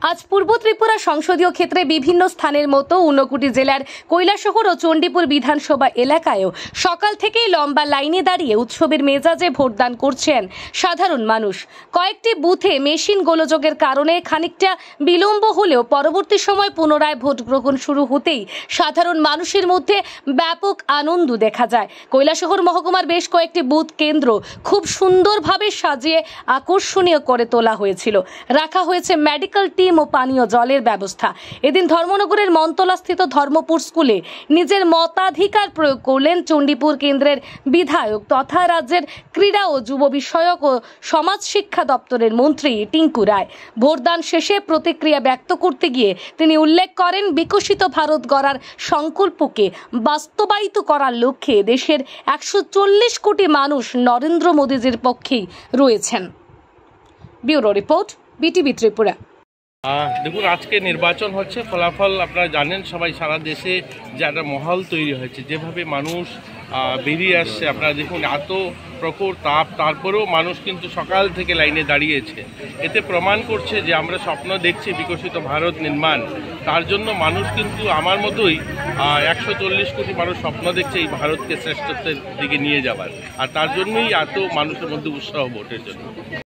আজ পূর্ব ত্রিপুরা সংসদীয় ক্ষেত্রে বিভিন্ন স্থানের মতো ঊনকোটি জেলার কৈলাসহর ও চণ্ডীপুর বিধানসভা এলাকায়ও সকাল থেকেই লম্বা লাইনে দাঁড়িয়ে উৎসবের মেজাজে ভোটদান করছেন সাধারণ মানুষ। কয়েকটি বুথে মেশিন গোলযোগের কারণে খানিকটা বিলম্ব হলেও পরবর্তী সময় পুনরায় ভোট গ্রহণ শুরু হতেই সাধারণ মানুষের মধ্যে ব্যাপক আনন্দ দেখা যায়। কৈলাসহর মহকুমার বেশ কয়েকটি বুথ কেন্দ্র খুব সুন্দরভাবে সাজিয়ে আকর্ষণীয় করে তোলা হয়েছিল। রাখা হয়েছে মেডিকেল টিম ও পানীয় জলের ব্যবস্থা। এদিন ধর্মনগরের মন্তলাস্থিত ধর্মপুর স্কুলে নিজের মতাধিকার প্রয়োগ করলেন চণ্ডীপুর কেন্দ্রের বিধায়ক তথা রাজ্যের ক্রীড়া ও যুব বিষয়ক ও সমাজ শিক্ষা দপ্তরের মন্ত্রী টিঙ্কু রায়। ভোটদান শেষে প্রতিক্রিয়া ব্যক্ত করতে গিয়ে তিনি উল্লেখ করেন, বিকশিত ভারত গড়ার সংকল্পকে বাস্তবায়িত করার লক্ষ্যে দেশের 140 কোটি মানুষ নরেন্দ্র মোদীজির পক্ষেই রয়েছেন। Bureau report, BTV Tripura. দেখুন, আজকে নির্বাচন হচ্ছে, ফলাফল আপনারা জানেন সবাই, সারা দেশে যে একটা মহল তৈরি হয়েছে, যেভাবে মানুষ বেরিয়ে আসছে আপনারা দেখুন, এত প্রখর তাপ, তারপরেও মানুষ কিন্তু সকাল থেকে লাইনে দাঁড়িয়েছে। এতে প্রমাণ করছে যে আমরা স্বপ্ন দেখছি বিকশিত ভারত নির্মাণ, তার জন্য মানুষ কিন্তু আমার মতোই 140 কোটি মানুষ স্বপ্ন দেখছে এই ভারতকে শ্রেষ্ঠত্বের দিকে নিয়ে যাবার, আর তার জন্যই এত মানুষের মধ্যে উৎসাহ ভোটের জন্য।